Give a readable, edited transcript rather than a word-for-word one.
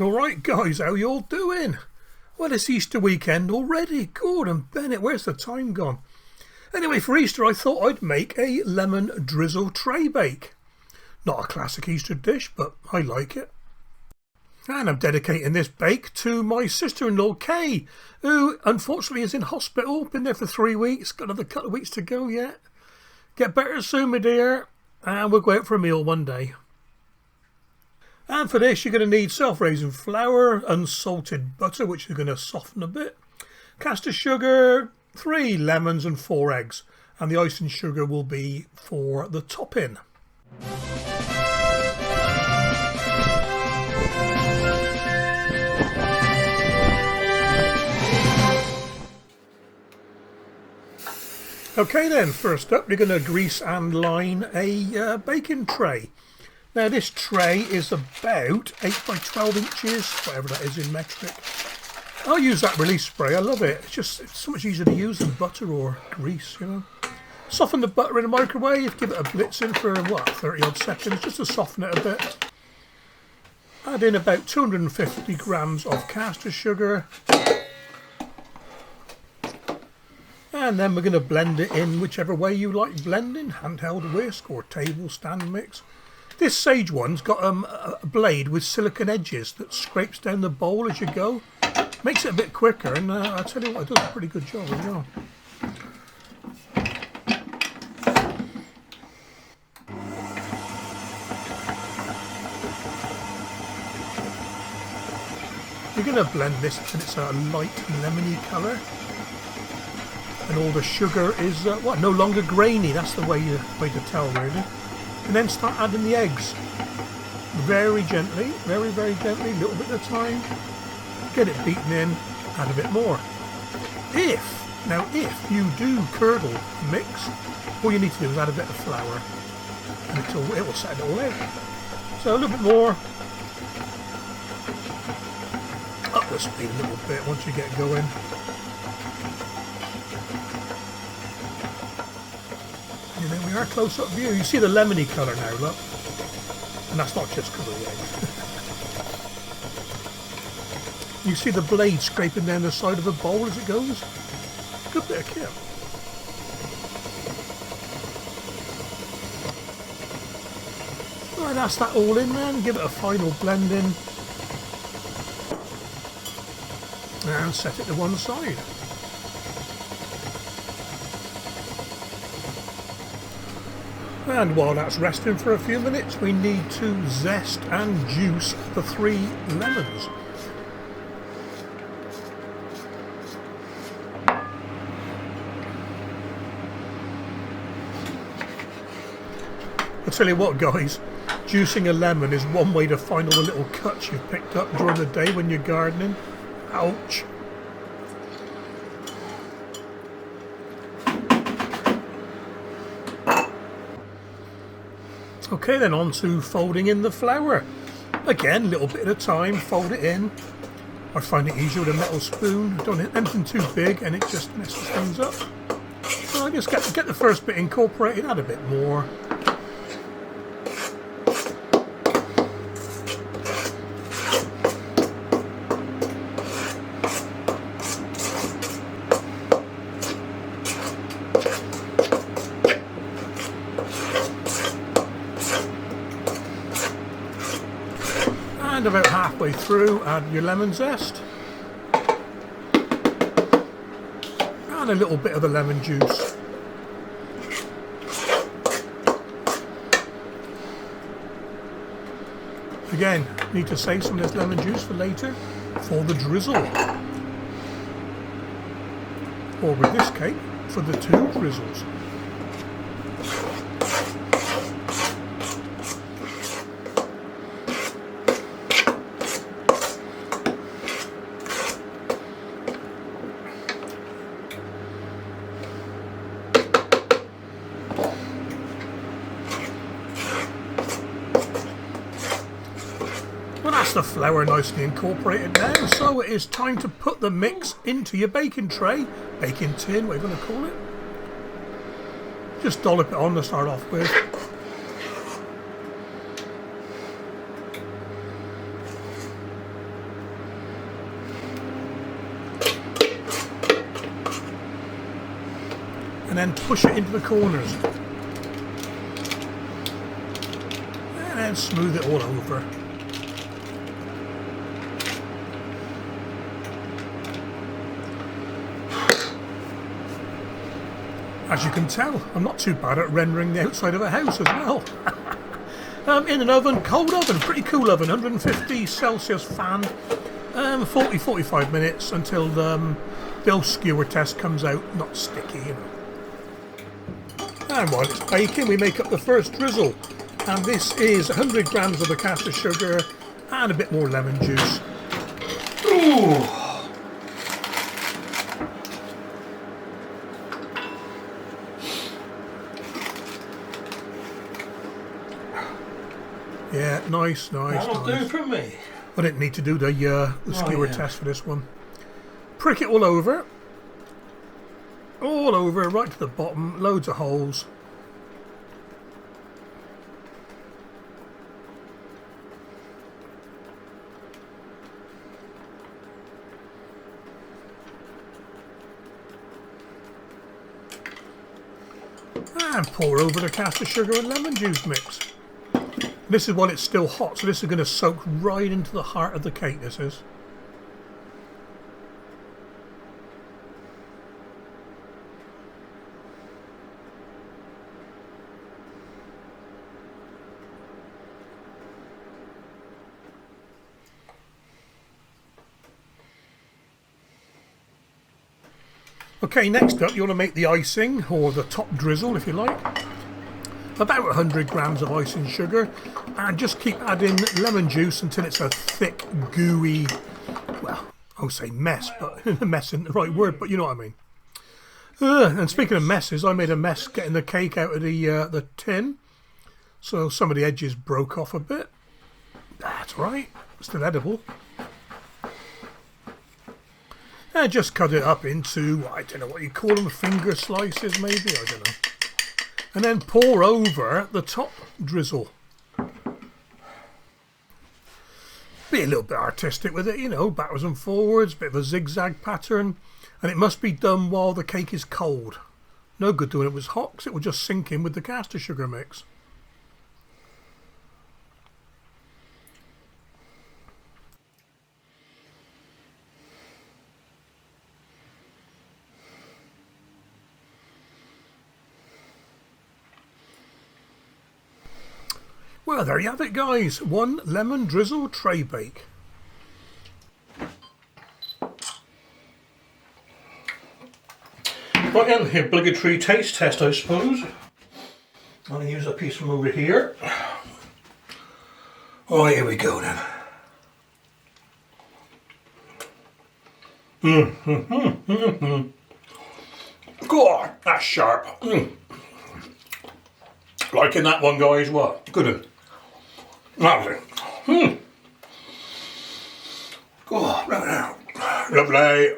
Alright guys, how you all doing? Well, it's Easter weekend already. Gordon Bennett, where's the time gone? Anyway, for Easter I thought I'd make a lemon drizzle tray bake. Not a classic Easter dish, but I like it. And I'm dedicating this bake to my sister-in-law Kay, who unfortunately is in hospital. Been there for 3 weeks, got another couple of weeks to go yet. Get better soon, my dear, and we'll go out for a meal one day. And for this you're going to need self-raising flour, unsalted butter, which you're going to soften a bit, caster sugar, 3 lemons and 4 eggs. And the icing sugar will be for the topping. Okay then, first up you're going to grease and line a baking tray. Now this tray is about 8 by 12 inches, whatever that is in metric. I'll use that release spray, I love it. It's so much easier to use than butter or grease, you know. Soften the butter in the microwave, give it a blitzing for, 30 odd seconds, just to soften it a bit. Add in about 250 grams of caster sugar. And then we're going to blend it in whichever way you like blending, handheld whisk or table stand mix. This sage one's got a blade with silicone edges that scrapes down the bowl as you go. Makes it a bit quicker, and I'll tell you what, it does a pretty good job as well. You're going to blend this until it's a light lemony colour. And all the sugar is no longer grainy. That's the way to tell, really. And then start adding the eggs. Very gently, very gently, a little bit at a time. Get it beaten in, add a bit more. If you do curdle the mix, all you need to do is add a bit of flour and it will set it all out. So a little bit more. Up the speed a little bit once you get going. And there we are, close-up view. You see the lemony colour now, look. And that's not just because of the eggs. You see the blade scraping down the side of the bowl as it goes? Good bit of kit. Right, that's that all in then. Give it a final blend in. And set it to one side. And while that's resting for a few minutes, we need to zest and juice the 3 lemons. I'll tell you what guys, juicing a lemon is one way to find all the little cuts you've picked up during the day when you're gardening. Ouch! Okay then, on to folding in the flour. Again, a little bit at a time, fold it in. I find it easier with a metal spoon. Don't hit anything too big and it just messes things up. So I just get the first bit incorporated, add a bit more. And about halfway through, add your lemon zest and a little bit of the lemon juice. Again, need to save some of this lemon juice for later for the drizzle, or with this cake for the 2 drizzles. Well, that's the flour nicely incorporated now, so it is time to put the mix into your baking tray, baking tin, whatever you want to call it. Just dollop it on to start off with. and then push it into the corners. And then smooth it all over. As you can tell, I'm not too bad at rendering the outside of a house as well. In an oven, cold oven, pretty cool oven, 150 Celsius fan, 40-45 minutes until the old skewer test comes out, not sticky, you know. And while it's baking, we make up the first drizzle. And this is 100 grams of the caster sugar and a bit more lemon juice. Ooh. Yeah, nice. That'll do for me. I didn't need to do the skewer test for this one. Prick it all over, right to the bottom, loads of holes. And pour over the caster sugar and lemon juice mix. This is while it's still hot, so this is going to soak right into the heart of the cake, this is. Okay, next up you want to make the icing, or the top drizzle if you like. About 100 grams of icing sugar, and just keep adding lemon juice until it's a thick, gooey, well, I would say mess, but mess isn't the right word, but you know what I mean. And speaking of messes, I made a mess getting the cake out of the tin, so some of the edges broke off a bit. That's right, still edible. And just cut it up into, I don't know what you call them, finger slices maybe, I don't know. And then pour over the top drizzle. Be a little bit artistic with it, you know, backwards and forwards, bit of a zigzag pattern. And it must be done while the cake is cold. No good doing it with hot, because it will just sink in with the caster sugar mix. Well, there you have it, guys. One lemon drizzle tray bake. Right then, the obligatory taste test, I suppose. I'm going to use a piece from over here. Right, here we go then. God, that's sharp. Liking that one, guys. What? Good. Lovely. God, lovely.